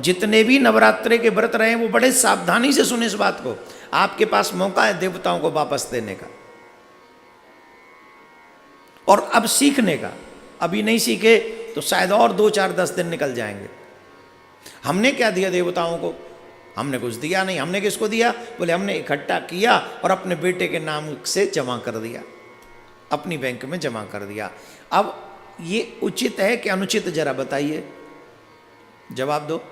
जितने भी नवरात्रे के व्रत रहे वो बड़े सावधानी से सुने इस बात को। आपके पास मौका है देवताओं को वापस देने का और अब सीखने का। अभी नहीं सीखे तो शायद और 2 4 10 दिन निकल जाएंगे। हमने क्या दिया देवताओं को? हमने कुछ दिया नहीं। हमने किसको दिया? बोले हमने इकट्ठा किया और अपने बेटे के नाम से जमा कर दिया, अपनी बैंक में जमा कर दिया। अब ये उचित है कि अनुचित, जरा बताइए, जवाब दो।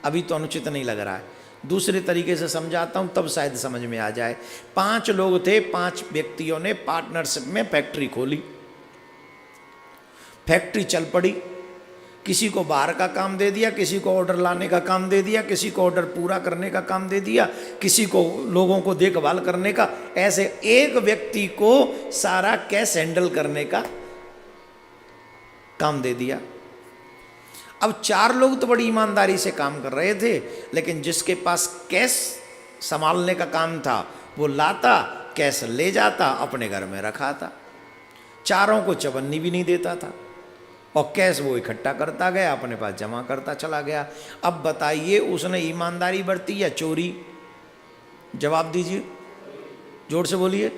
अभी तो अनुचित नहीं लग रहा है, दूसरे तरीके से समझाता हूं तब शायद समझ में आ जाए। 5 लोग थे, 5 व्यक्तियों ने पार्टनरशिप में फैक्ट्री खोली। फैक्ट्री चल पड़ी। किसी को बाहर का काम दे दिया, किसी को ऑर्डर लाने का काम दे दिया, किसी को ऑर्डर पूरा करने का काम दे दिया, किसी को लोगों को देखभाल करने का। ऐसे एक व्यक्ति को सारा कैश हैंडल करने का काम दे दिया। अब 4 लोग तो बड़ी ईमानदारी से काम कर रहे थे, लेकिन जिसके पास कैश संभालने का काम था वो लाता, कैश ले जाता, अपने घर में रखा था। 4 को चवन्नी भी नहीं देता था और कैश वो इकट्ठा करता गया, अपने पास जमा करता चला गया। अब बताइए उसने ईमानदारी बरती या चोरी? जवाब दीजिए, जोर से बोलिए।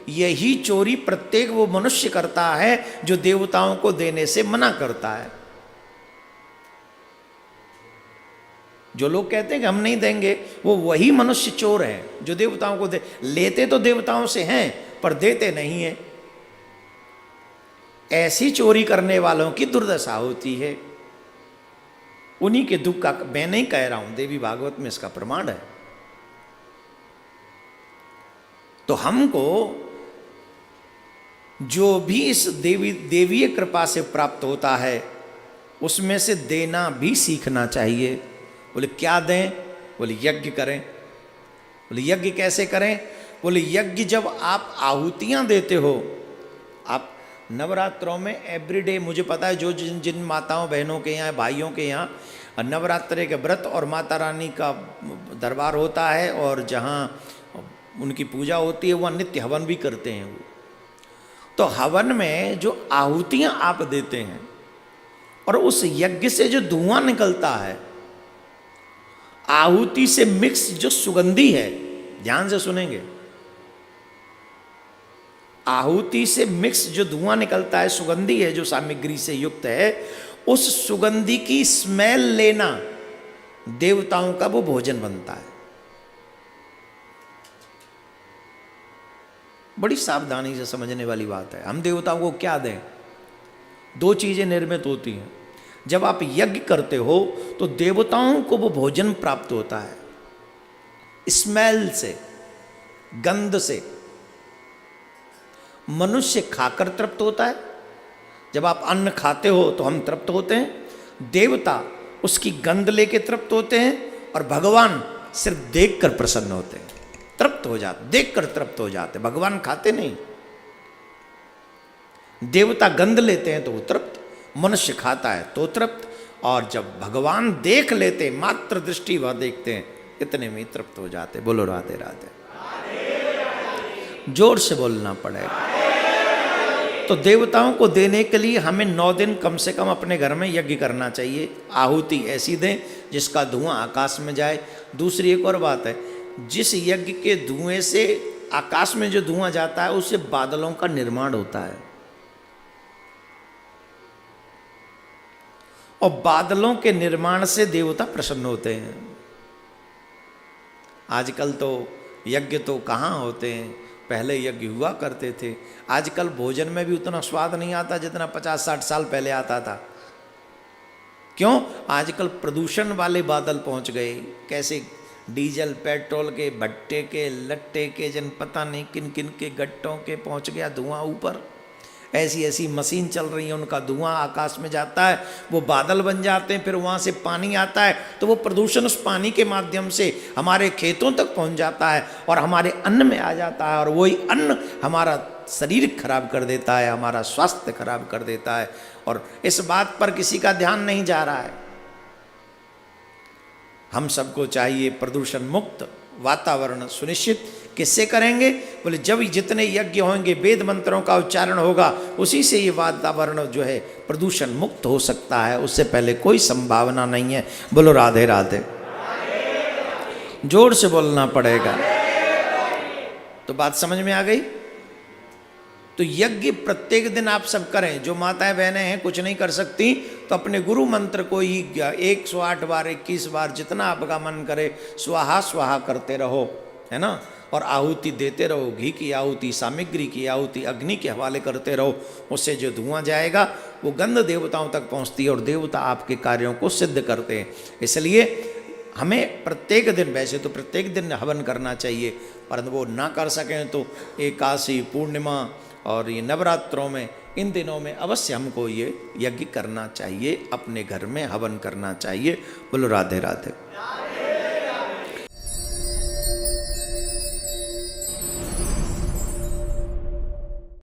यही चोरी प्रत्येक वो मनुष्य करता है जो देवताओं को देने से मना करता है। जो लोग कहते हैं कि हम नहीं देंगे, वो वही मनुष्य चोर है जो देवताओं को दे। लेते तो देवताओं से हैं पर देते नहीं है। ऐसी चोरी करने वालों की दुर्दशा होती है। उन्हीं के दुख का मैं नहीं कह रहा हूं, देवी भागवत में इसका प्रमाण है। तो हमको जो भी इस देवीय कृपा से प्राप्त होता है उसमें से देना भी सीखना चाहिए। बोले क्या दें? बोले यज्ञ करें। बोले यज्ञ कैसे करें? बोले यज्ञ जब आप आहुतियां देते हो, आप नवरात्रों में एवरीडे, मुझे पता है जो जिन जिन माताओं बहनों के यहाँ, भाइयों के यहाँ नवरात्रे के व्रत और माता रानी का दरबार होता है और जहाँ उनकी पूजा होती है वहाँ नित्य हवन भी करते हैं वो। तो हवन में जो आहुतियाँ आप देते हैं और उस यज्ञ से जो धुआं निकलता है, आहुति से मिक्स जो सुगंधी है, ध्यान से सुनेंगे, आहुति से मिक्स जो धुआं निकलता है, सुगंधी है जो सामग्री से युक्त है, उस सुगंधी की स्मेल लेना देवताओं का वो भोजन बनता है। बड़ी सावधानी से समझने वाली बात है। हम देवताओं को क्या दें? 2 चीजें निर्मित होती हैं। जब आप यज्ञ करते हो तो देवताओं को वो भोजन प्राप्त होता है स्मेल से, गंध से। मनुष्य खाकर तृप्त होता है। जब आप अन्न खाते हो तो हम तृप्त होते हैं। देवता उसकी गंध लेके तृप्त होते हैं और भगवान सिर्फ देखकर प्रसन्न होते हैं, तृप्त हो जाते, देखकर तृप्त हो जाते। भगवान खाते नहीं। देवता गंध लेते हैं तो वो तृप्त, मनुष्य खाता है तो तृप्त, और जब भगवान देख लेते, मात्र दृष्टि वह देखते हैं, इतने में तृप्त हो जाते। बोलो राधे राधे। जोर से बोलना पड़ेगा। तो देवताओं को देने के लिए हमें 9 दिन कम से कम अपने घर में यज्ञ करना चाहिए। आहुति ऐसी दें जिसका धुआं आकाश में जाए। दूसरी एक और बात है, जिस यज्ञ के धुएं से आकाश में जो धुआं जाता है उससे बादलों का निर्माण होता है और बादलों के निर्माण से देवता प्रसन्न होते हैं। आजकल तो यज्ञ तो कहाँ होते हैं, पहले यज्ञ हुआ करते थे। आजकल भोजन में भी उतना स्वाद नहीं आता जितना 50-60 साल पहले आता था। क्यों? आजकल प्रदूषण वाले बादल पहुंच गए। कैसे? डीजल पेट्रोल के भट्टे के लट्टे के जन पता नहीं किन किन के गट्टों के पहुंच गया धुआं ऊपर। ऐसी ऐसी मशीन चल रही है, उनका धुआं आकाश में जाता है, वो बादल बन जाते हैं, फिर वहाँ से पानी आता है तो वो प्रदूषण उस पानी के माध्यम से हमारे खेतों तक पहुँच जाता है और हमारे अन्न में आ जाता है और वही अन्न हमारा शरीर खराब कर देता है, हमारा स्वास्थ्य खराब कर देता है। और इस बात पर किसी का ध्यान नहीं जा रहा है। हम सबको चाहिए प्रदूषण मुक्त वातावरण सुनिश्चित, किससे करेंगे? बोले जब जितने यज्ञ होंगे, वेद मंत्रों का उच्चारण होगा, उसी से ये वातावरण जो है प्रदूषण मुक्त हो सकता है, उससे पहले कोई संभावना नहीं है। बोलो राधे राधे। जोर से बोलना पड़ेगा। तो बात समझ में आ गई? तो यज्ञ प्रत्येक दिन आप सब करें। जो माताएं बहनें हैं कुछ नहीं कर सकती, तो अपने गुरु मंत्र को ही 108 बार 21 बार जितना आपका मन करे स्वाहा स्वाहा करते रहो, है ना। और आहुति देते रहो, घी की आहुति, सामग्री की आहुति, अग्नि के हवाले करते रहो। उससे जो धुआं जाएगा वो गंध देवताओं तक पहुंचती है और देवता आपके कार्यों को सिद्ध करते हैं। इसलिए हमें प्रत्येक दिन, वैसे तो प्रत्येक दिन हवन करना चाहिए, परंतु वो ना कर सकें तो एकादशी, पूर्णिमा और ये नवरात्रों में, इन दिनों में अवश्य हमको ये यज्ञ करना चाहिए, अपने घर में हवन करना चाहिए। बोलो राधे राधे।